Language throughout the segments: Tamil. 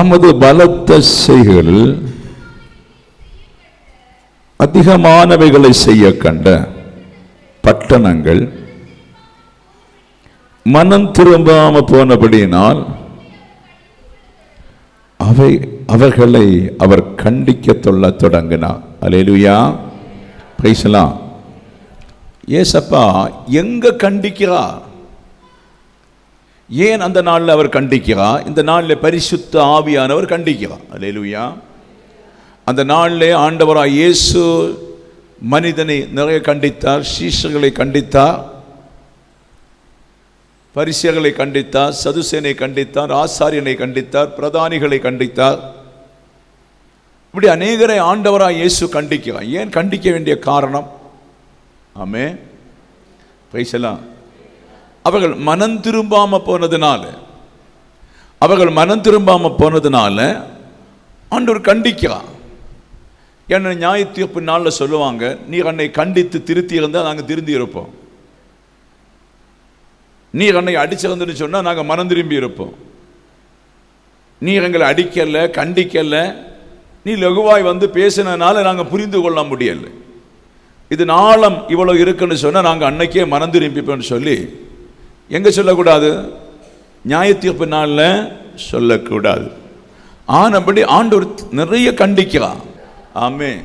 தமது பலத்த செய்கள் அதிகமானவைகளை செய்ய கண்ட பட்டணங்கள் மனம் திரும்பாம போனபடியினால் அவர்களை அவர் கண்டிக்க தொல்ல தொடங்கினார். அல்லேலூயா, பிரைஸ் தி லார்ட். ஏசப்பா எங்க கண்டிக்கிறார்? ஏன் அந்த நாளில் அவர் கண்டிக்கிறார்? இந்த நாளில் பரிசுத்த ஆவியானவர் கண்டிக்கிறார். அல்லேலூயா. அந்த நாளிலே ஆண்டவராய் இயேசு மனிதனை நிறைய கண்டித்தார். சீஷர்களை கண்டித்தார், பரிசேயர்களை கண்டித்தார், சதுசேனை கண்டித்தார், ஆசாரியனை கண்டித்தார், பிரதானிகளை கண்டித்தார். இப்படி அநேகரை ஆண்டவராய் இயேசு கண்டிக்கிறார். ஏன் கண்டிக்க வேண்டிய காரணம்? ஆமென், பிரைஸ் தி லார்ட். அவர்கள் மனம் திரும்பாம போனதுனால ஆண்டவர் கண்டிக்கிறார். என்ன நியாய தீர்ப்பு நாளில் சொல்லுவாங்க, நீர் என்னை கண்டித்து திருத்தி இருந்தால் நாங்கள் திருந்தி இருப்போம், நீர் என்னை அடிச்சிருந்துன்னு சொன்னால் நாங்கள் மனம் திரும்பி இருப்போம், நீர் எங்களை அடிக்கல கண்டிக்கல, நீ லகுவாய் வந்து பேசினால நாங்கள் புரிந்து கொள்ள முடியலை, இது நாளம் இவ்வளோ இருக்குன்னு சொன்னால் நாங்கள் அன்னைக்கே மனம் திரும்பிப்போம்னு சொல்லி எங்கே சொல்லக்கூடாது? நியாய தீர்ப்பு நாளில் சொல்லக்கூடாது. ஆனபடி ஆண்டவர் நிறைய கண்டிக்கிறான். ஆமென்.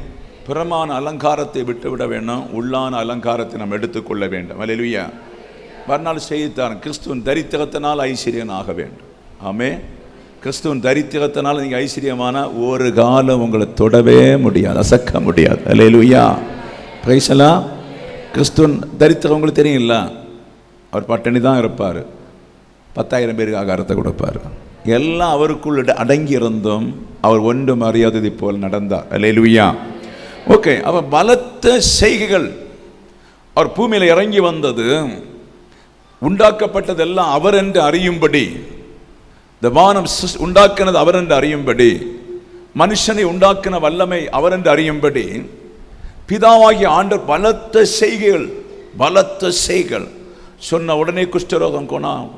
புறமான அலங்காரத்தை விட்டுவிட வேண்டாம், உள்ளான அலங்காரத்தை நாம் எடுத்துக்கொள்ள வேண்டும். அல்லேலூயா. மறுநாள் செய்தித்தார், கிறிஸ்துவின் தரித்திரத்தினால் ஐஸ்வர்யன் ஆக வேண்டும். ஆமென். கிறிஸ்துவின் தரித்திரத்தினால் நீங்கள் ஐஸ்வர்யமான ஒரு காலம் உங்களை தொடவே முடியாது, அசக்க முடியாது. அல்லேலூயா, பிரைஸ் தி லார்ட். கிறிஸ்துவின் தரித்திரம் உங்களுக்கு தெரியும்ல, அவர் பட்டினி தான் இருப்பார், 10,000 பேருக்கு ஆகாரத்தை கொடுப்பார், எல்லாம் அவருக்குள் அடங்கி இருந்தும் அவர் ஒன்றும் அறியாததை போல் நடந்தார். அல்லேலூயா. ஓகே, அவர் பலத்த செய்கைகள், அவர் பூமியில் இறங்கி வந்தது, உண்டாக்கப்பட்டதெல்லாம் அவர் என்று அறியும்படி, இந்த வானம் உண்டாக்கினது அவர் என்று அறியும்படி, மனுஷனை உண்டாக்கின வல்லமை அவர் என்று அறியும்படி பிதாவாகிய ஆண்டவர் பலத்த செய்கைகள் சொன்ன உடனே குஷ்டரோகம் குணம்,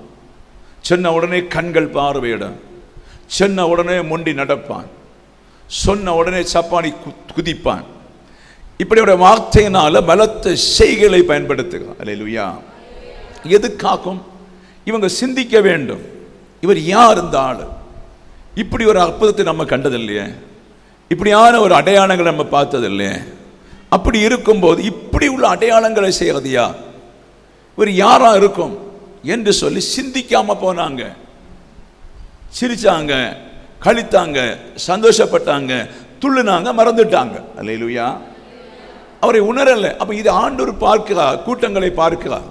சொன்ன உடனே கண்கள் பார்வையிடும், சொன்ன உடனே முண்டி நடப்பான், சொன்ன உடனே சப்பானி குதிப்பான். இப்படியோட வார்த்தையினால பலத்த செய்கைகளை பயன்படுத்துகிறார். அல்லேலூயா. எதுக்காகும்? இவங்க சிந்திக்க வேண்டும், இவர் யார் இந்த ஆள்? இப்படி ஒரு அற்புதத்தை நம்ம கண்டதில்லையே, இப்படியான ஒரு அடையாளங்களை நம்ம பார்த்ததில்லையே. அப்படி இருக்கும்போது இப்படி உள்ள அடையாளங்களை செய்கிறது யார்? இவர் யாரா இருக்கும் என்று சொல்லி சிந்திக்காம போனாங்க. சிரிச்சாங்க, கழித்தாங்க, சந்தோஷப்பட்டாங்க, துள்ளுனாங்க, மறந்துட்டாங்க. அல்லேலூயா. அவரை உணரல. அப்ப இது ஆண்டவர் பார்க்கிறார், கூட்டங்களை பார்க்கிறார்,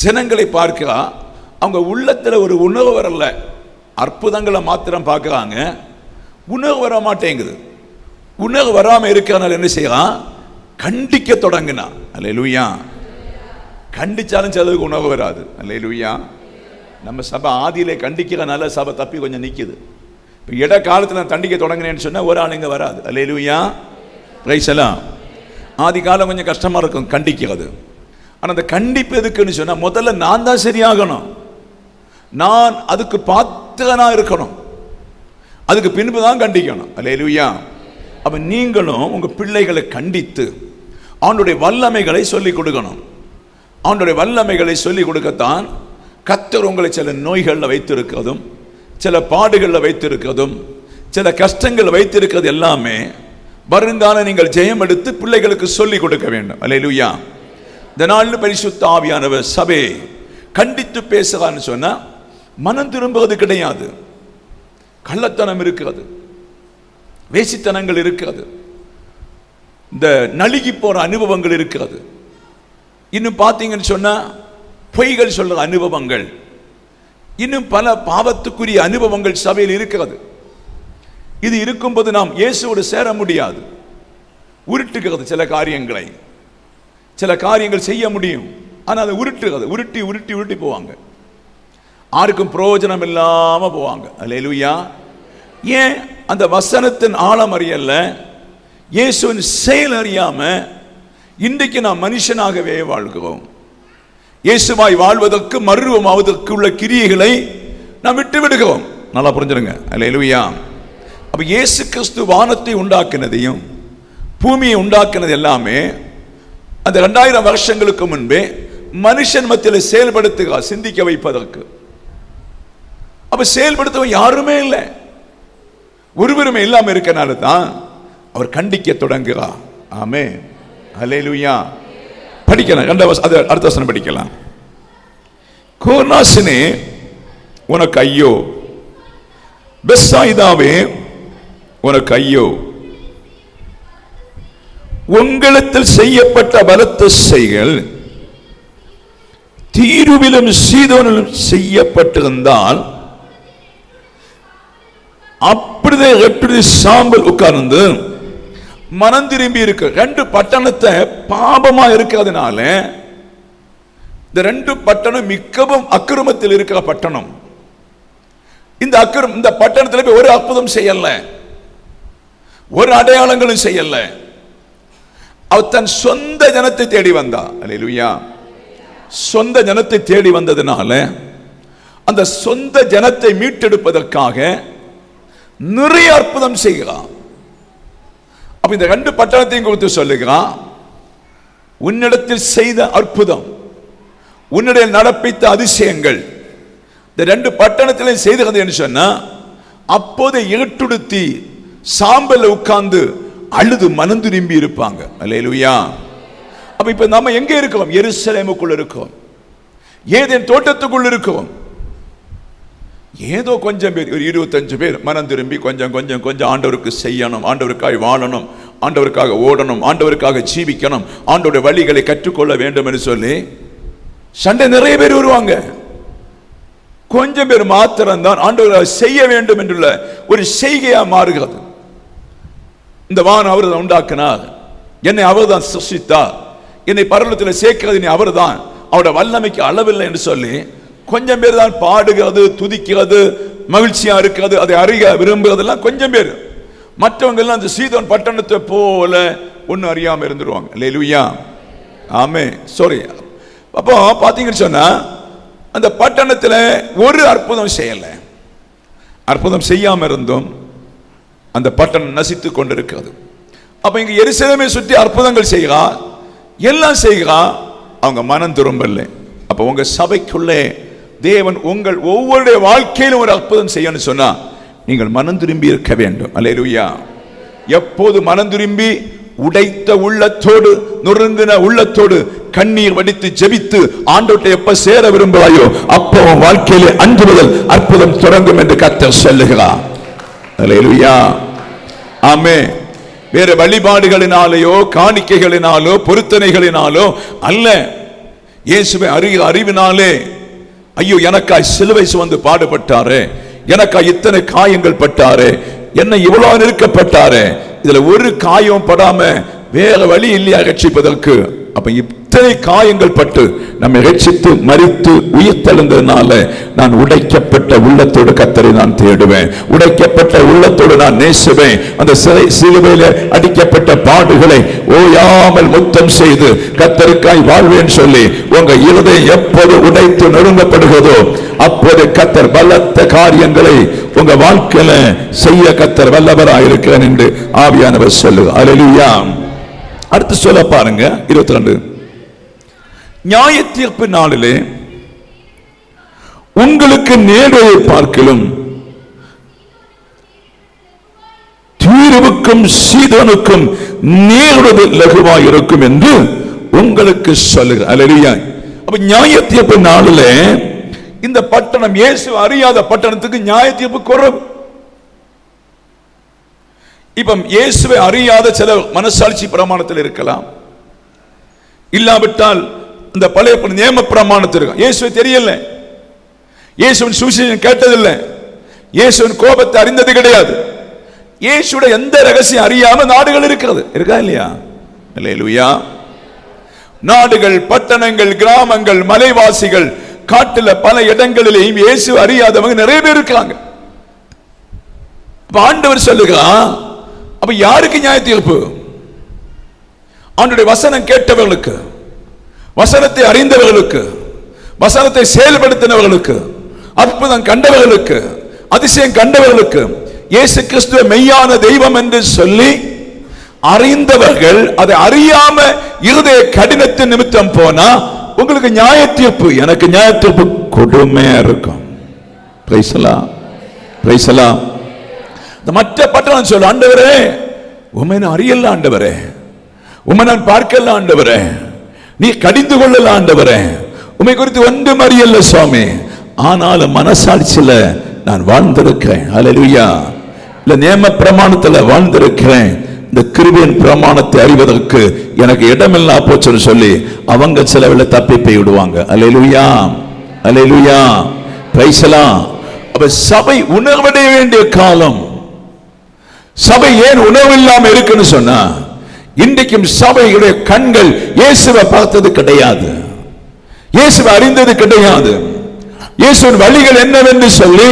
ஜனங்களை பார்க்கிறார். அவங்க உள்ளத்துல ஒரு உணர்வு வரல, அற்புதங்களை மாத்திரம் பார்க்கிறாங்க, உணர்வு வர மாட்டேங்குது. உணர்வு வராம இருக்கிறனால என்ன செய்யறான்? கண்டிக்க தொடங்கினான். அல்லேலூயா. கண்டிச்சாலும் சிலருக்கு உணவு வராது. அல்லேலூயா. நம்ம சபை ஆதியிலே கண்டிக்கிறனால சபை தப்பி கொஞ்சம் நிற்குது. இப்போ இட காலத்தில் நான் கண்டிக்க தொடங்கினேன்னு சொன்னால் ஒரு ஆளுங்க வராது. அல்லேலூயா, பிரைஸ் தி லார்ட். ஆதி காலம் கொஞ்சம் கஷ்டமாக இருக்கும் கண்டிக்கிறது. ஆனால் அந்த கண்டிப்பு எதுக்குன்னு சொன்னால் முதல்ல நான் தான் சரியாகணும், நான் அதுக்கு பாத்திரனாக இருக்கணும், அதுக்கு பின்பு தான் கண்டிக்கணும். அல்லேலூயா. அப்போ நீங்களும் உங்கள் பிள்ளைகளை கண்டித்து அவனுடைய வல்லமைகளை சொல்லிக் கொடுக்கணும். அவனுடைய வல்லமைகளை சொல்லிக் கொடுக்கத்தான் கர்த்தர் உங்களை சில நோய்களில் வைத்திருக்கிறதும், சில பாடுகளில் வைத்திருக்கிறதும், சில கஷ்டங்கள் வைத்திருக்கிறது எல்லாமே வருங்கால நீங்கள் ஜெயம் எடுத்து பிள்ளைகளுக்கு சொல்லிக் கொடுக்க வேண்டும். அல்லேலூயா. இந்த நாளில் பரிசுத்த ஆவியானவர் சபையை கண்டித்து பேசுகிறான்னு சொன்னா மனம் திரும்புவது கிடையாது. கள்ளத்தனம் இருக்கிறது, வேசித்தனங்கள் இருக்கிறது, இந்த நழுகி போற அனுபவங்கள் இருக்கிறது. இன்னும் பார்த்தீங்கன்னு சொன்னா பொய்கள் சொல்ற அனுபவங்கள், இன்னும் பல பாவத்துக்குரிய அனுபவங்கள் சபையில் இருக்கிறது. இது இருக்கும்போது நாம் இயேசுவோடு சேர முடியாது. உருட்டுகிறது சில காரியங்களை, சில காரியங்கள் செய்ய முடியும், ஆனால் அதை உருட்டுகிறது, உருட்டி உருட்டி உருட்டி போவாங்க, யாருக்கும் பிரயோஜனம் இல்லாம போவாங்க. அல்லேலூயா. ஏன்? அந்த வசனத்தின் ஆழம் அறியல, இயேசுவின் செயல் அறியாம இன்றைக்கு நாம் மனுஷனாகவே வாழ்கிறோம். இயேசுவாய் வாழ்வதற்கு மறுரூபமாவதற்கு உள்ள கிரியைகளை நாம் விட்டு விடுகிறோம். நல்லா புரிஞ்சிருங்க. அல்லேலூயா. அப்ப இயேசு கிறிஸ்து வானத்தை உண்டாக்கினதையும் பூமியை உண்டாக்கினது எல்லாமே அந்த 2000 வருஷங்களுக்கு முன்பே மனுஷன் மத்தியில் செயல்படுத்துக சிந்திக்க வைப்பதற்கு. அப்ப செயல்படுத்த யாருமே இல்லை, ஒருவருமே இல்லாம இருக்கனால தான் அவர் கண்டிக்க தொடங்குகிறார். ஆமென். அல்லேலூயா. படிக்கலாம், அடுத்த வசனம் படிக்கலாம். கோர்னாசினே உனக்கு ஐயோ, பெத்சாயிதாவே உனக்கு ஐயோ, உங்களிடத்தில் செய்யப்பட்ட பலத்த செய்கள் தீருவிலும் சீதோனிலும் செய்யப்பட்டிருந்தால் அப்படியே எப்படி சாம்பல் உட்கார்ந்து மனம் திரும்பி இருக்கு. 2 பட்டணத்தை பாபமா இருக்கிறதுனால இந்த 2 பட்டணம் மிகவும் அக்கிரமத்தில் இருக்கிற பட்டணம். இந்த பட்டணத்தில் போய் ஒரு அற்புதம் செய்யல, ஒரு அடையாளங்களும் செய்யல. அவர் தன் சொந்த ஜனத்தை தேடி வந்தா. அல்லேலூயா. சொந்த ஜனத்தை தேடி வந்ததுனால அந்த சொந்த ஜனத்தை மீட்டெடுப்பதற்காக நிறைய அற்புதம் செய்கிறான். அப்ப இந்த 2 பட்டணத்தையும் குறித்து சொல்லுகிறான். உன்னிடத்தில் செய்த அற்புதம், உன்னிடையே நடப்பித்த அதிசயங்கள் இந்த 2 பட்டணத்திலையும் செய்தது என்று சொன்னா, அப்போது இருட்டுடுத்தி சாம்பல் உட்கார்ந்து அழுது மனம் திரும்பி இருப்பாங்க. அல்லேலூயா. அப்ப இப்ப நம்ம எங்க இருக்கிறோம்? எருசலேமுக்குள் இருக்கிறோம், ஏதேன் தோட்டத்துக்குள் இருக்கிறோம். ஏதோ கொஞ்சம் பேர், ஒரு 25 பேர் மனம் திரும்பி கொஞ்சம் கொஞ்சம் கொஞ்சம் ஆண்டவருக்கு செய்யணும், ஆண்டவருக்காக வாழணும், ஆண்டவருக்காக ஓடணும், ஆண்டவருக்காக ஜீவிக்கணும், ஆண்டவருடைய வழிகளை கற்றுக்கொள்ள வேண்டும் என்று சொல்லி சண்டை நிறைய பேர் வருவாங்க. கொஞ்சம் பேர் மாத்திரம்தான் ஆண்டவராக செய்ய வேண்டும் என்றுள்ள ஒரு செய்கையா மாறுகிறது. இந்த வான் அவர் தான் உண்டாக்கினார், என்னை அவர் தான் சிருஷ்டித்தார், என்னை பரலோகத்தில் சேர்க்கிறது அவர் தான், அவருடைய வல்லமைக்கு அளவில்லை என்று சொல்லி கொஞ்சம் பேர் தான் பாடுகிறது, துதிக்கிறது, மகிழ்ச்சியா இருக்கிறது, அதை அறிய விரும்புகிறதெல்லாம் கொஞ்சம் பேர். மற்றவங்க எல்லாம் அந்த சீதோன் பட்டணத்தை போல ஒன்னும் அறியாம இருந்துருவாங்க. அல்லேலூயா. ஆமே. சாரி. அப்போ பாத்தீங்கன்னு சொன்னா அந்த பட்டணத்தில் ஒரு அற்புதம் செய்யல. அற்புதம் செய்யாம இருந்தும் அந்த பட்டணம் நசித்து கொண்டிருக்கிறது. அப்ப இங்க எருசலேமை சுற்றி அற்புதங்கள் செய்கிறா, எல்லாம் செய்கிறா, அவங்க மனம் திரும்பல. அப்ப உங்க சபைக்குள்ளே தேவன் உங்கள் ஒவ்வொருடைய வாழ்க்கையிலும் ஒரு அற்புதம் செய்யணும்னு சொன்னா நீங்கள் மனம் திரும்பி இருக்க வேண்டும். அல்லேலூயா. எப்போது மனம் திரும்பி உடைத்த உள்ளத்தோடு, நொறுங்கின உள்ளத்தோடு கண்ணீர் வடித்து ஜெபித்து ஆண்டவரை எப்ப சேர விரும்புகிறாயோ அப்போ வாழ்க்கையிலே அன்று முதல் அற்புதம் தொடங்கும் என்று கர்த்தர் சொல்லுகிறார். அல்லேலூயா. ஆமே. வேற வழிபாடுகளினாலேயோ காணிக்கைகளினாலோ பொருத்தனைகளினாலோ அல்ல, இயேசுவை அறிவினாலே, ஐயோ எனக்காய் சிலுவை சுமந்து பாடுபட்டாரே, எனக்காய் இத்தனை காயங்கள் பட்டாரே, என்னை இவ்வளவு நெருக்கப்பட்டாரே, இதுல ஒரு காயம் படாம வேற வழி இல்லையா ரட்சிப்பதற்கு? அப்ப இத்தனை காயங்கள் பட்டு நம்மை ரட்சித்து மரித்து உயிர் தெழுந்ததுனால நான் உடைக்கப்பட்ட உள்ளத்தோடு கர்த்தரை நான் தேடுவேன், உடைக்கப்பட்ட உள்ளத்தோடு நான் நேசுவேன். அந்த சிலுவையில அடிக்கப்பட்ட பாடுகளை ஓயாமல் முத்தம் செய்து கர்த்தருக்காய் வாழ்வேன் சொல்லி உங்க இருதயம் எப்போது உடைத்து நொறுங்கப்படுகிறதோ அப்போது கர்த்தர் பலத்த காரியங்களை உங்க வாழ்க்கையில செய்ய கர்த்தர் வல்லவராக இருக்கிறேன் என்று ஆவியானவர் சொல்லுங்க. அல்லேலூயா. அடுத்து சொல்ல பாருங்க 22. நியாய தீர்ப்பு நாளிலே உங்களுக்கு நேர்வதை பார்க்கிலும் தீருவுக்கும் சீதோனுக்கும் நேர்வது லகுவாய் இருக்கும் என்று உங்களுக்கு சொல்லுங்க. அல்லேலூயா. அப்ப நியாய தீர்ப்பு நாளிலே இந்த பட்டணம், இயேசு அறியாத பட்டணத்துக்கு நியாய தீர்ப்பு குறைவு. இப்ப இயேசுவை அறியாத சில மனசாட்சி பிரமாணத்தில் இருக்கலாம், இல்லாவிட்டால் இந்த பழைய நியம பிரமாணத்தில் இருக்கும். இயேசுவை தெரியல, இயேசுவின் சுவிசேஷம் கேட்டதில்லை, இயேசுவின் கோபத்தை அறிந்தது கிடையாது, இயேசுடைய எந்த ரகசியம் அறியாம நாடுகள் இருக்கிறது. இருக்கா இல்லையா? அல்லேலூயா. நாடுகள், பட்டணங்கள், கிராமங்கள், மலைவாசிகள், காட்டுல பல இடங்களிலேயும் இயேசு அறியாதவங்க நிறைய பேர் இருக்காங்க. ஆண்டவர் சொல்லுகிறான், அப்ப யாருக்கு நியாய தீர்ப்பு? ஆண்டவருடைய வசனம் கேட்டவர்களுக்கு, வசனத்தை அறிந்தவர்களுக்கு, வசனத்தை செயல்படுத்தினவர்களுக்கு, அற்புதம் கண்டவர்களுக்கு, அதிசயம் கண்டவர்களுக்கு இயேசு கிறிஸ்துவ மெய்யான தெய்வம் என்று சொல்லி அறிந்தவர்கள் அதை அறியாம இருதய கடினத்தின் நிமித்தம் போனா உங்களுக்கு நியாய தீர்ப்பு, எனக்கு நியாய தீர்ப்பு கொடுமையா இருக்கும். மற்ற பட்டணம் சொல்ல, ஆண்டவரே உம்மை நான் அறியல, ஆண்டவரே உம்மை நான் பார்க்கல, ஆண்டவரே நீ கடிந்து கொள்ளல, ஆண்டவரே உம்மை குறித்து ஒன்றும் அறியல சுவாமி, ஆனாலும் மனசாட்சியில நான் வாழ்ந்திருக்கிறேன். ஹல்லேலூயா. இல்ல நியம பிரமாணத்துல வாழ்ந்திருக்கிறேன், இந்த கிருபையின் பிரமாணத்தை அறிவதற்கு எனக்கு இடமில்லா போச்சுன்னு சொல்லி அவங்க சிலவில் தப்பி போய் விடுவாங்க. அல்லேலூயா, அல்லேலூயா, பிரைஸ் தி லார்ட். அப்ப சபை உணர்வடைய வேண்டிய காலம். சபை ஏன் உணர்வு இல்லாம இருக்குன்னு சொன்னா, இன்றைக்கும் சபையுடைய கண்கள் இயேசுவை பார்த்தது கிடையாது, இயேசுவை அறிந்தது கிடையாது, இயேசுவின் வழிகள் என்னவென்று சொல்லி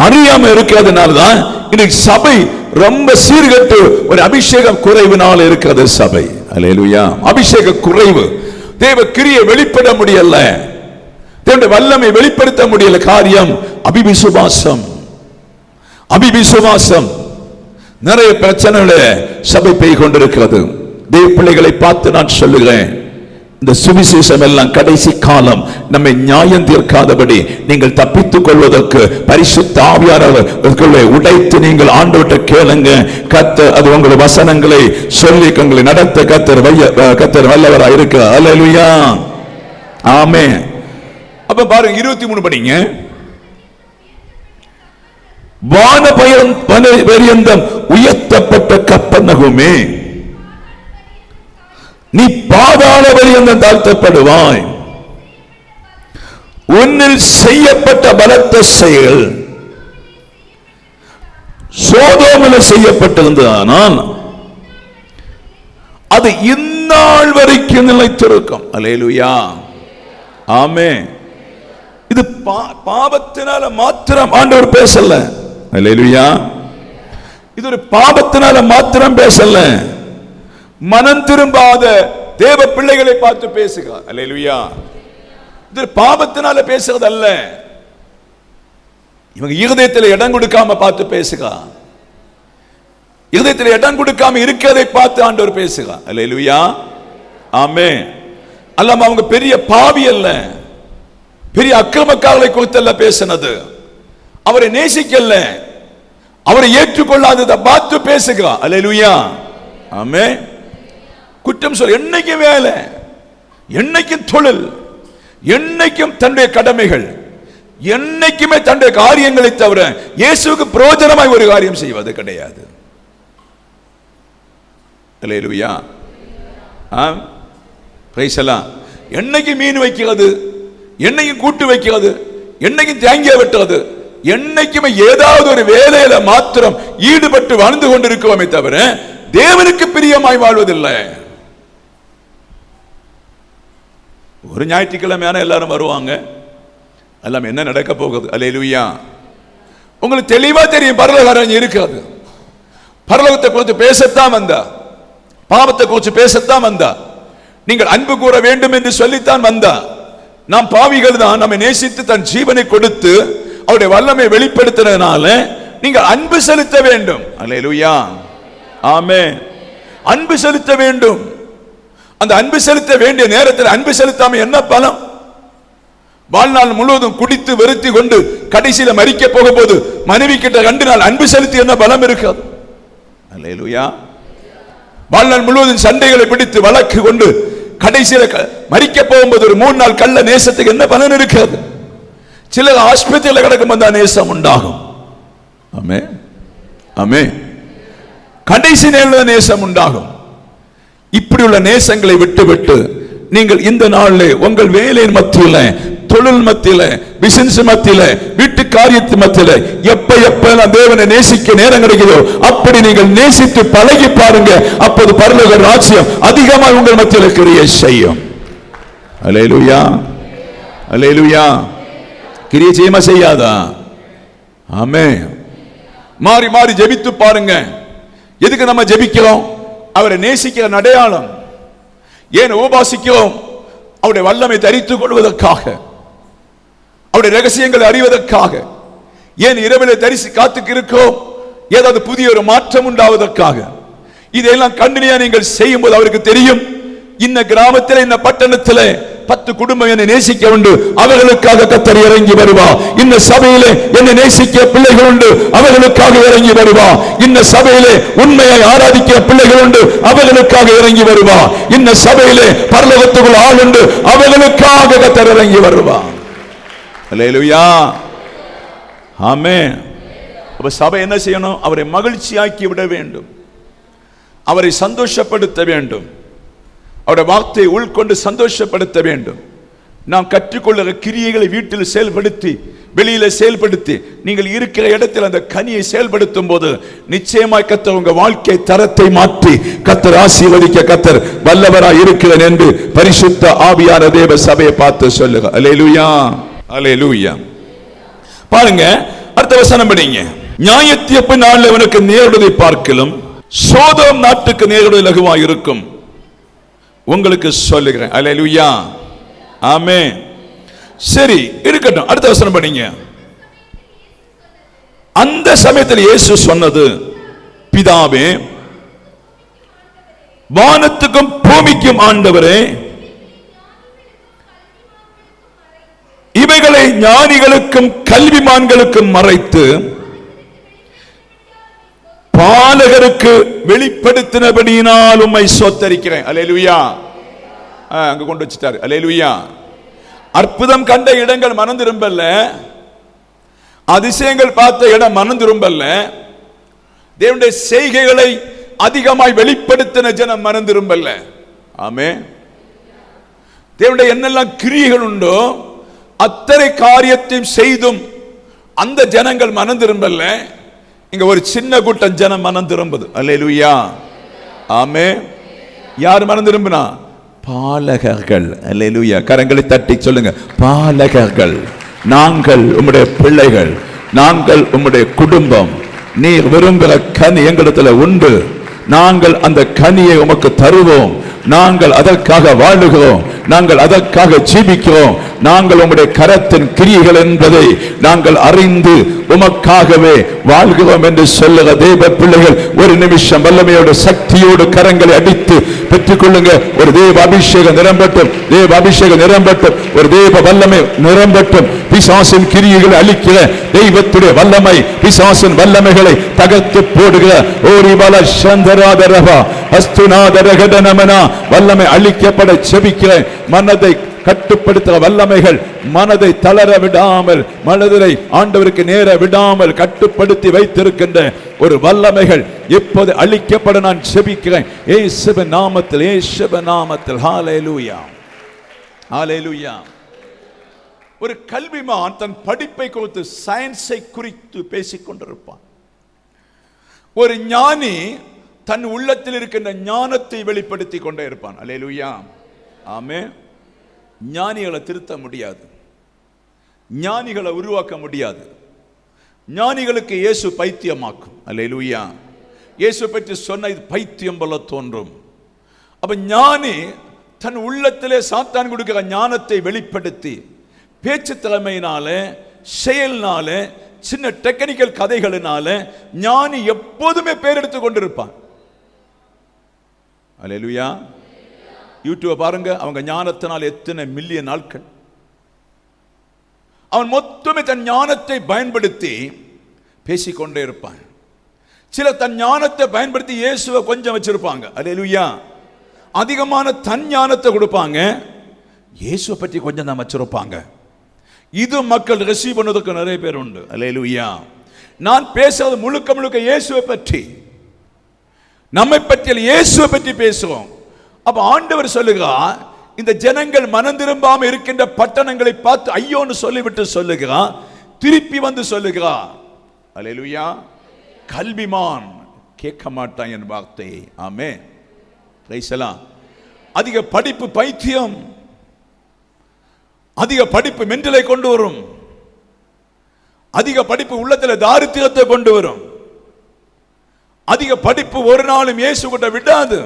அறியாம இருக்கிறதுனால்தான் இன்னைக்கு சபை ரொம்ப சீர்கட்டு, ஒரு அபிஷேகம் குறைவினால் இருக்கிறது சபை. அல்லேலூயா. அபிஷேக குறைவு, தேவ கிரியை வெளிப்பட முடியல, தேவனுடைய வல்லமை வெளிப்படுத்த முடியல. காரியம் அபிவிசுவாசம். அபிவிசுவாசம் நிறைய பிரச்சனைகளை சபை பெய்து கொண்டிருக்கிறது. தேவ பிள்ளைகளை பார்த்து நான் சொல்லுகிறேன், இந்த சுவிசேஷம் எல்லாம் கடைசி காலம் நம்மை நியாயம் தீர்க்காதபடி நீங்கள் தப்பித்துக் கொள்வதற்கு பரிசுத்த ஆவியானவரை உடைத்து நீங்கள் ஆண்டவர்கிட்ட கேளுங்க. கர்த்தர் அது உங்கள் வசனங்களை சொல்லி உங்களை நடத்த கர்த்தர் வல்லவராய் இருக்கிறார். அல்லேலூயா, ஆமென். அப்ப பாருங்க 23 படிங்க. வானபரியந்தம் உயர்த்தப்பட்ட கப்பர்நகூமே, நீ பாதாள பரியந்தம் தாழ்த்தப்படுவாய், உன்னில் செய்யப்பட்ட பலத்த செயல் சோதோமில் செய்யப்பட்டிருந்ததானால் அது இந்நாள் வரைக்கும் நிலைத்திருக்கும். அல்லேலூயா, ஆமென். இது பாவத்தினால மாத்திரம் ஆண்டவர் பேசல. அல்லேலூயா. இது ஒரு பாவத்தினால மாத்திரம் பேசல, மனம் திரும்பாத தேவ பிள்ளைகளை பார்த்து பேசுகிறார். அல்லேலூயா. இது பாவத்தினால பேசுறது அல்ல, இவங்க இருதயத்தில் இடம் கொடுக்காம பார்த்து பேசுகிறார். இருதயத்தில் இடம் கொடுக்காம இருக்கிறதை பார்த்து ஆண்டவர் பேசுகிறார். அல்லேலூயா, ஆமென். அல்லாம அவங்க பெரிய பாவி அல்ல, பெரிய அக்கிரமக்காரர்களை குறித்தல்ல பேசினது, அவரை நேசிக்கல, அவரை ஏற்றுக்கொள்ளாததை பார்த்து பேசுகிறார். அல்லேலூயா, ஆமென். குற்றம் சொல்ல, என்னைக்கும் வேலை, என்னைக்கும் தொழில், என்னைக்கும் தன்னுடைய கடமைகள், என்னைக்குமே தன்னுடைய காரியங்களை தவிர இயேசுவுக்கு பிரயோஜனமாய் ஒரு காரியம் செய்வது கிடையாது. அல்லேலூயா, பிரைஸ் தி லார்ட். என்னைக்கும் மீன் வைக்கிறது, என்னைக்கும் கூட்டு வைக்கிறது, என்னைக்கும் தேங்காய் வெட்டுறது, என்னைக்குமே ஏதாவது ஒரு வேலையில மாத்திரம் ஈடுபட்டு வாழ்ந்து கொண்டிருக்கோமே தவிர தேவனுக்கு பிரியமாய் வாழ்வதில்லை. ஒரு ஞாயிற்றுக்கிழமையான எல்லாரும் வருவாங்க, எல்லாம் என்ன நடக்க போகுது. அல்லேலூயா. உங்களுக்கு தெளிவா தெரியும் பரலோகம் இருக்காது. பரலோகத்தை குறித்து பேசத்தான் வந்தா, பாவத்தை குறித்து பேசத்தான் வந்தா, நீங்கள் அன்பு கூற வேண்டும் என்று சொல்லித்தான் வந்தா. நாம் பாவிகள் தான், நம்மை நேசித்து தன் ஜீவனை கொடுத்து அவருடைய வல்லமை வெளிப்படுத்தினதுனால நீங்கள் அன்பு செலுத்த வேண்டும். அல்லேலூயா, ஆமென். அன்பு செலுத்த வேண்டும். அந்த அன்பு செலுத்த வேண்டிய நேரத்தில் அன்பு செலுத்தாம என்ன பலம்? வாழ்நாள் முழுவதும் குடித்து வெறுத்தி கொண்டு கடைசியில மரிக்க போகும்போது மனைவி கிட்ட 2 நாள் அன்பு செலுத்தி என்ன பலம் இருக்காது? அல்லேலூயா. வாழ்நாள் முழுவதும் சண்டைகளை பிடித்து வழக்கு கொண்டு கடைசியில மரிக்க போகும்போது ஒரு 3 நாள் கள்ள நேசத்துக்கு என்ன பலன் இருக்காது? சிலர் ஆஸ்பத்திரியில கிடக்கும் போது நேசம் உண்டாகும். ஆமென், ஆமென். கடைசி நேரம் நேசம் உண்டாகும். இப்படி உள்ள நேசங்களை விட்டு நீங்கள் இந்த நாளிலே உங்கள் வேலையின் மத்தியில, தொழில் மத்தியில, பிசினஸ் மத்தியில, வீட்டு காரியத்து மத்தியில எப்ப தேவனை நேசிக்க நேரம் கிடைக்குதோ அப்படி நீங்கள் நேசித்து பழகி பாருங்க. அப்போது பரலோக ராஜ்யம் அதிகமாக உங்கள் மத்தியில கிரியை செய்யும். அல்லேலூயா, அல்லேலூயா. கிரியை செய்யுமா செய்யாதா? ஆமென். மாறி மாறி ஜெபித்து பாருங்க. எதுக்கு நம்ம ஜெபிக்கிறோம்? அவரை நேசிக்கிற அடையாளம். ஏன் உபவாசிக்கிறோம்? அவருடைய வல்லமை தரித்துக் கொள்வதற்காக, அவருடைய ரகசியங்களை அறிவதற்காக. ஏன் இரவிலே தரிசி காத்துக்கு இருக்கோம்? ஏதாவது புதிய ஒரு மாற்றம் உண்டாவதற்காக. இதையெல்லாம் கண்டினியா நீங்கள் செய்யும் போது அவருக்கு தெரியும், இந்த கிராமத்தில் இந்த பட்டணத்தில் 10 குடும்பம் என்னை நேசிக்க உண்டு, அவர்களுக்காக கர்த்தர் இறங்கி வருவா. இந்த சபையிலே என்னை நேசிக்க பிள்ளைகள் உண்டு, அவர்களுக்காக இறங்கி வருவா. இந்த சபையிலே உண்மையை ஆராதிக்கிற பிள்ளைகள் உண்டு, அவர்களுக்காக இறங்கி வருவா. இந்த சபையிலே பரலோகத்துக்குள் ஆள் உண்டு, அவர்களுக்காக கர்த்தர் இறங்கி வருவா. அல்லேலூயா, ஆமென். அப்ப சபை என்ன செய்யணும்? அவரை மகிழ்ச்சியாக்கி விட வேண்டும், அவரை சந்தோஷப்படுத்த வேண்டும், அவருடைய வார்த்தையை உள்கொண்டு சந்தோஷப்படுத்த வேண்டும். நாம் கற்றுக்கொள்ளுகிற கிரியைகளை வீட்டில் செயல்படுத்தி, வெளியில செயல்படுத்தி, நீங்கள் இருக்கிற இடத்தில் அந்த கனியை செயல்படுத்தும் போது நிச்சயமாய் கர்த்தர் உங்க வாழ்க்கை தரத்தை மாற்றி கர்த்தர் ஆசீர்வதிக்க கர்த்தர் வல்லவராய் இருக்கிறார் என்று பரிசுத்த ஆவியான தேவ சபையை பார்த்து சொல்லுங்க. அல்லேலூயா, அல்லேலூயா. பாருங்க, அடுத்த வசனம் படிங்க. நியாயத்தீர்ப்பு நாளில் அவனுக்கு நேரிடுவதை பார்க்கலும் சோதோம் நாட்டுக்கு நேரிடுவது லகுவாய் இருக்கும் உங்களுக்கு சொல்லுகிறேன். அல்லேலூயா, ஆமென். சரி, இருக்கட்டும். அடுத்த வசனம் படிங்க. அந்த சமயத்தில் இயேசு சொன்னது, பிதாவே, வானத்துக்கும் பூமிக்கும் ஆண்டவரே, இவைகளை ஞானிகளுக்கும் கல்விமான்களுக்கும் மறைத்து பாலகருக்கு வெளிப்படுத்தினபடியினால் உம்மை ஸ்தோத்தரிக்கிறேன். அல்லேலூயா. அங்க கொண்டு வச்சிட்டாரு. அல்லேலூயா. அற்புதம் கண்ட இடங்கள் மனம் திரும்பல்ல, அதிசயங்கள் பார்த்த இடம் மனம் திரும்பல்ல, தேவனுடைய செய்கைகளை அதிகமாய் வெளிப்படுத்தின ஜனம் மனம் திரும்பல்ல. ஆமென். தேவனுடைய என்னெல்லாம் கிரியைகள் உண்டோ அத்தனை காரியத்தையும் செய்தும் அந்த ஜனங்கள் மனம் திரும்பல்ல. இங்க ஒரு சின்ன கூட்டம் ஜனம் மனம் திரும்புது. அல்லேலூயா, ஆமென். யார் மனம் திரும்பினா? பாலகர்கள். அல்லேலூயா. கரங்களை தட்டி சொல்லுங்க, பாலகர்கள். நாங்கள் உம்முடைய பிள்ளைகள், நாங்கள் உம்முடைய குடும்பம், நீர் விரும்புகிற கனி எங்களிடத்துல உண்டு, நாங்கள் அந்த கனியை உமக்கு தருவோம், நாங்கள் அதற்காக வாழுகிறோம், நாங்கள் அதற்காக ஜீவிக்கிறோம், நாங்கள் உம்முடைய கரத்தின் கிரியைகள் என்பதை நாங்கள் அறிந்து உமக்காகவே வாழ்கிறோம் என்று சொல்லுகிற தேவ பிள்ளைகள் ஒரு நிமிஷம் வல்லமையோடு சக்தியோடு கரங்களை அடித்து பெற்றுக் கொள்ளுங்க. ஒரு தேவ அபிஷேகம் நிரம்பட்டும், தேவ அபிஷேகம் நிரம்பட்டும், ஒரு தேவ வல்லமை நிரம்பட்டும். பிசாசின் கிரியைகளை அழிக்கிற தெய்வத்துடைய வல்லமை, பிசாசின் வல்லமைகளை தகர்த்து போடுகிற ஓரிபல சந்தராதரவா ஹஸ்துநாதரகடனமனா வல்லமை அழிக்கப்பட செபிக்கிற மனதை கட்டுப்படுத்துகிற வல்லமைகள், மனதை தளர விடாமல், மனதை ஆண்டவருக்கு நேர விடாமல் கட்டுப்படுத்தி வைத்திருக்கின்ற ஒரு வல்லமைகள் இப்போது அழிக்கப்பட நான் செபிக்கிறேன் இயேசுவின் நாமத்தில், இயேசுவின் நாமத்தில். ஹல்லேலூயா, ஹல்லேலூயா. ஒரு கல்விமான் தன் படிப்பை குறித்து, சயின்ஸை குறித்து பேசிக் கொண்டிருப்பான். ஒரு ஞானி தன் உள்ளத்தில் இருக்கின்ற ஞானத்தை வெளிப்படுத்தி கொண்டே இருப்பான். அல்லேலூயா, ஆமென். ஞானிகளை திருத்த முடியாது, ஞானிகளை உருவாக்க முடியாது. ஞானிகளுக்கு இயேசு பைத்தியமாக்கும். அல்லேலூயா. இயேசு பற்றி சொன்ன இது பைத்தியம் போல தோன்றும். அப்ப ஞானி தன் உள்ளத்திலே சாத்தான் கொடுக்கிற ஞானத்தை வெளிப்படுத்தி பேச்சு திறமையினால, செயல்னால, சின்ன டெக்னிக்கல் கதைகளினால ஞானி எப்போதுமே பேர் எடுத்துக் கொண்டிருப்பான். அல்லேலூயா. யூடியூப் பாருங்க, அவங்க ஞானத்தினால் எத்தனை மில்லியன் நாட்கள். அவன் மொத்தமே தன் ஞானத்தை பயன்படுத்தி பேசிக்கொண்டே இருப்பான். சிலர் தன் ஞானத்தை பயன்படுத்தி இயேசுவை கொஞ்சம் வச்சிருப்பாங்க. அல்லேலூயா. அதிகமான தன் ஞானத்தை கொடுப்பாங்க, இயேசுவை பற்றி கொஞ்சம் தான் வச்சிருப்பாங்க. இது மக்கள் ரிசீவ் பண்ணதுக்கு நிறைய பேர் உண்டு. அல்லேலூயா. நான் பேசுறது முழுக்க முழுக்க இயேசுவை பற்றி, நம்மை பற்றி, இயேசுவை பற்றி பேசுவோம். அப்ப ஆண்டவர் சொல்லுகிறார், இந்த ஜனங்கள் மனம் திரும்பாம இருக்கின்ற பட்டணங்களை பார்த்து ஐயோன்னு சொல்லிவிட்டு சொல்லுகிறார், திருப்பி வந்து சொல்லுகிறார். அல்லேலூயா. கல்விமான் கேட்க மாட்டான் என் வார்த்தையை. ஆமென். Praise the lord. அதிக படிப்பு பைத்தியம், அதிக படிப்பு மென்டலை கொண்டு வரும், அதிக படிப்பு உள்ளத்தில் தாரித்திரத்தை கொண்டு வரும், அதிக படிப்பு ஒரு நாளும் இயேசு கிட்ட விடாது.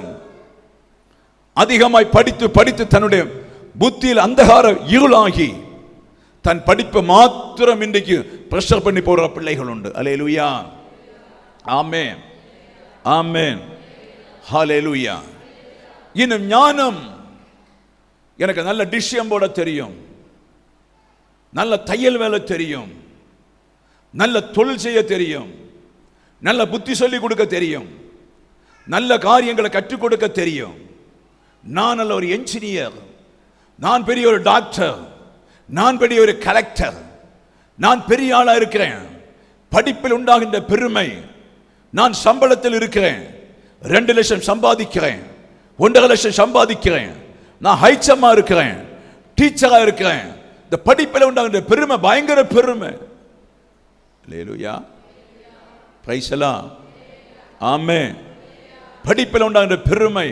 அதிகமாய் படித்து படித்து தன்னுடைய புத்தியில் அந்தகார இருளாகி தன் படிப்பை மாத்திரம் இன்றைக்கு பிரஷர் பண்ணி போடுற பிள்ளைகள் உண்டு. அல்லேலூயா, ஆமென், ஆமென், ஹல்லேலூயா. இன்னும் ஞானம், எனக்கு நல்ல டிஷ்யம் போட தெரியும், நல்ல தையல் வேலை தெரியும், நல்ல தொழில் செய்ய தெரியும், நல்ல புத்தி சொல்லி கொடுக்க தெரியும், நல்ல காரியங்களை கற்றுக் கொடுக்க தெரியும், நான் நல்ல ஒரு என்ஜினியர், நான் பெரிய ஒரு டாக்டர், நான் பெரிய ஒரு கலெக்டர், நான் பெரிய ஆளா இருக்கிறேன், படிப்பில் உண்டாகின்ற பெருமை, நான் சம்பளத்தில் இருக்கிறேன், 2 லட்சம் சம்பாதிக்கிறேன், 1.5 லட்சம் சம்பாதிக்கிறேன், நான் ஹைச்சமா இருக்கிறேன், டீச்சரா இருக்கிறேன், இந்த படிப்பில் உண்டாகின்ற பெருமை பயங்கர பெருமை. அல்லேலூயா, பிரைஸ் தி லார்ட், ஆமென். படிப்பில் உண்டாகின்ற பெருமை.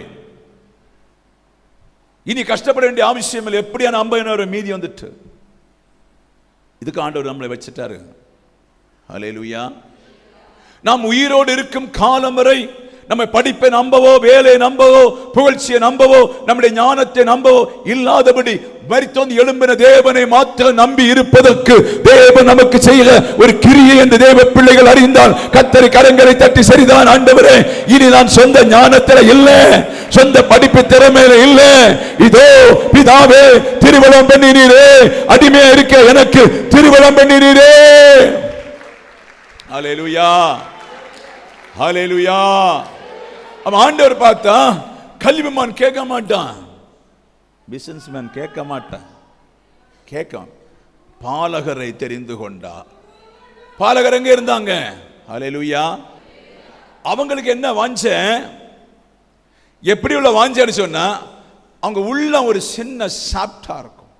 இனி கஷ்டப்பட வேண்டிய அவசியம் இல்லை. எப்படியான 50,000 மீதி வந்துட்டு, இதுக்கு ஆண்டவர் நம்மளை வச்சிட்டாரு. அல்லேலூயா. நாம் உயிரோடு இருக்கும் காலம் வரை நம்ம படிப்பை நம்பவோ, வேலையை நம்பவோ, புகழ்ச்சியை நம்பவோ, நம்முடைய ஞானத்தை நம்பவோ இல்லாதபடி மரித்தோந்து எழும்பின தேவனை மாத்திரம் நம்பி இருப்பதற்கு தேவன் நமக்கு செய்கிற ஒரு கிரியை என்று தேவ பிள்ளைகள் அறிந்தால் கர்த்தரை கரங்களை தட்டி, சரிதான் ஆண்டவரே, இனி நான் சொந்த ஞானத்தில இல்ல, சொந்த படிப்பு திறமையில இல்ல, இதோ பிதாவே திருவலம் பண்ணினீரே, அடிமையா இருக்க எனக்கு திருவலம் பண்ணினீரே. ஹல்லேலூயா, ஹல்லேலூயா. ஆண்டவர் பார்த்தா கல்விமான் கேட்க மாட்டான், பிசினஸ் மேன் கேட்க மாட்டான், கேட்க பாலகரை தெரிந்து கொண்டார். பாலகர் எங்க இருந்தாங்க? ஹல்லேலூயா. அவங்களுக்கு என்ன வாஞ்ச, எப்படி உள்ள வாஞ்சன்னு சொன்னா, அவங்க உள்ள ஒரு சின்ன சாப்டா இருக்கும்,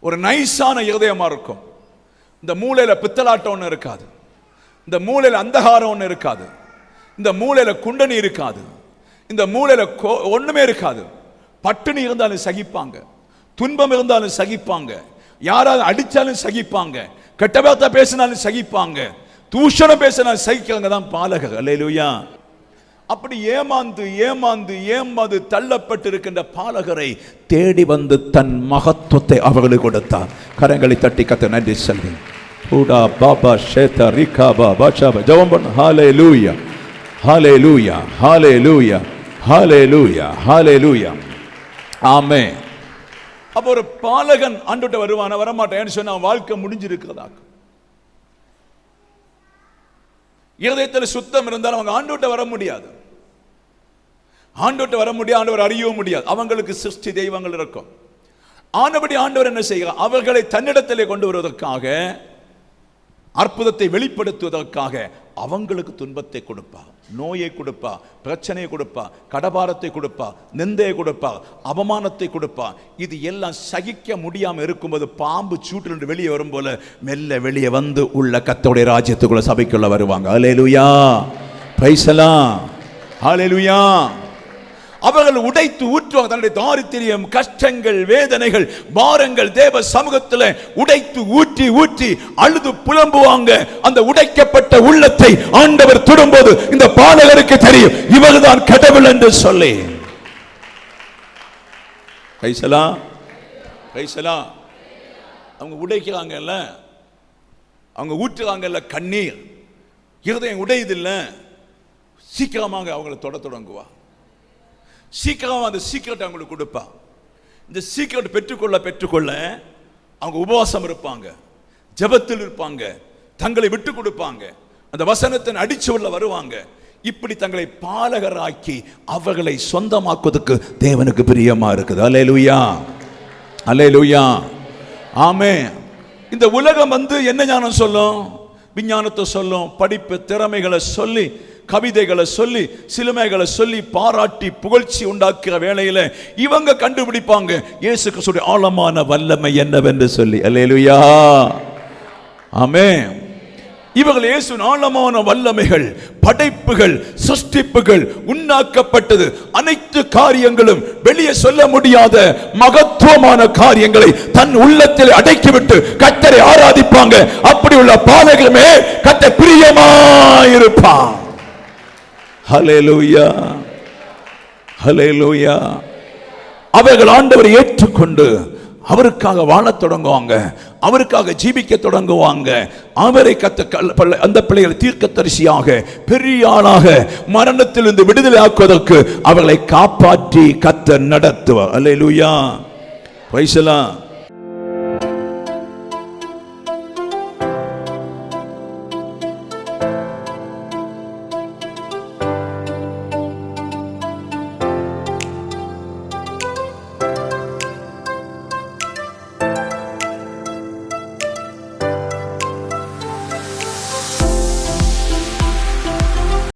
ஒரு நைஸான இருதயமா இருக்கும். இந்த மூளையில பித்தலாட்டம் ஒன்று இருக்காது, இந்த மூளையில அந்தகாரம் ஒன்று இருக்காது, இந்த மூளையில குண்டனி இருக்காது, இந்த மூளையில ஒண்ணுமே இருக்காது. பட்டினி இருந்தாலும் சகிப்பாங்க, துன்பம் இருந்தாலும் சகிப்பாங்க, யாராவது அடிச்சாலும் சகிப்பாங்க, கெட்ட வார்த்தை பேசினாலும் சகிப்பாங்க, தூஷணம் பேசினாலும் சகிக்கிறாங்க தான் பாலகர். அல்லேலூயா. அப்படி ஏமாந்து ஏமாந்து ஏமாந்து தள்ளப்பட்டு இருக்கின்ற பாலகரை தேடி வந்து தன் மகத்துவத்தை அவர்களுக்கு கொடுத்தார். கரங்களை தட்டி கத்த நன்றி சொல்லி பாபா ஷேதா ரிகாபா பாஷாபா ஜெபம் பண்ணு. ஹல்லேலூயா, ஹல்லேலூயா, ஹல்லேலூயா, ஹல்லேலூயா, ஹல்லேலூயா, ஆமென். அப்ப ஒரு பாலகன் ஆண்டவர்ட்ட வருவானா? வரமாட்டான்னு சொன்னா வாழ்க்கை முடிஞ்சிருக்கிறதா? இருதயத்தில் சுத்தம் இருந்தாலும் அவங்க ஆண்டவர்ட்ட வர முடியாது, ஆண்டவர்ட்ட வர முடியாது, ஆண்டவர் அறியவும் முடியாது. அவங்களுக்கு சிருஷ்டி தெய்வங்கள் இருக்கும். ஆனபடி ஆண்டவர் என்ன செய்கிறார்? அவர்களை தன்னிடத்திலே கொண்டு வருவதற்காக, அற்புதத்தை வெளிப்படுத்துவதற்காக அவங்களுக்கு துன்பத்தை கொடுப்பா, நோயை கொடுப்பா, பிரச்சனையை கொடுப்பா, கடபாரத்தை கொடுப்பா, நிந்தையை கொடுப்பா, அவமானத்தை கொடுப்பா. இது எல்லாம் சகிக்க முடியாம இருக்கும்போது பாம்பு சூட்டிலிருந்து வெளியே வரும் போல மெல்ல வெளியே வந்து உள்ள கர்த்தருடைய ராஜ்யத்துக்குள்ள சபைக்குள்ள வருவாங்க. ஹல்லேலூயா, பிரைஸ் தி லார்ட், ஹல்லேலூயா. அவர்கள் உடைத்து ஊற்றுவாங்க. தன்னுடைய தாரித்திரியம், கஷ்டங்கள், வேதனைகள், பாரங்கள் தேவ சமூகத்தில் உடைத்து ஊற்றி ஊற்றி அழுது புலம்புவாங்க. அந்த உடைக்கப்பட்ட உள்ளத்தை ஆண்டவர் தொடும்போது இந்த பாலகருக்கு தெரியும், இவர்தான் கடவுள் என்று சொல்லி. கைசலா கைசலா. அவங்க உடைக்கிறாங்கல்ல, அவங்க ஊற்றுறாங்கல்ல கண்ணீர், இருதயம் உடையதில்ல, சீக்கிரமாக அவங்களை தொட தொடங்குவா. சீக்கிரம் அந்த சீக்கிரத்தை அவங்களுக்கு கொடுப்பா. இந்த சீக்கிரத்தை பெற்றுக்கொள்ள பெற்றுக்கொள்ள அவங்க உபவாசம் இருப்பாங்க, ஜெபத்தில் இருப்பாங்க, தங்களை விட்டு கொடுப்பாங்க, அந்த வசனத்தின் அடிச்சு உள்ள வருவாங்க. இப்படி தங்களை பாலகராக்கி அவர்களை சொந்தமாக்குவதற்கு தேவனுக்கு பிரியமா இருக்குது. அல்லேலூயா, அல்லேலூயா, ஆமென். இந்த உலகம் என்ன ஞானம் சொல்லும்? விஞ்ஞானத்தை சொல்லும், படிப்பு திறமைகளை சொல்லி, கவிதைகளை சொல்லி, சிலுமைகளை சொல்லி பாராட்டி புகழ்ச்சி உண்டாக்குற வேளையில இவங்க கண்டுபிடிப்பாங்க இயேசு கிறிஸ்துவின் ஆழமான வல்லமை என்னவென்று சொல்லி. அல்லேலூயா, ஆமென். இவர்கள் இயேசுவின் ஆழமான வல்லமைகள், படைப்புகள், சிருஷ்டிப்புகள், உண்டாக்கப்பட்டது அனைத்து காரியங்களும் வெளியே சொல்ல முடியாத மகத்துவமான காரியங்களை தன் உள்ளத்தில் அடக்கிவிட்டு கர்த்தரை ஆராதிப்பாங்க. அப்படி உள்ள பாலகமே கர்த்தர் பிரியமாயிருப்பார். ஹல்லேலூயா, ஹல்லேலூயா. அவர்கள் ஆண்டவரை ஏற்றுக்கொண்டு அவருக்காக வாழத் தொடங்குவாங்க, அவருக்காக ஜீவிக்க தொடங்குவாங்க. அவரை அந்த பிள்ளைகளை தீர்க்கதரிசியாக பெரிய ஆளாக மரணத்திலிருந்து விடுதலை ஆக்குவதற்கு அவர்களை காப்பாற்றி கர்த்தர் நடத்துவார். அல்லேலூயா, பிரைஸ் தி லார்ட்.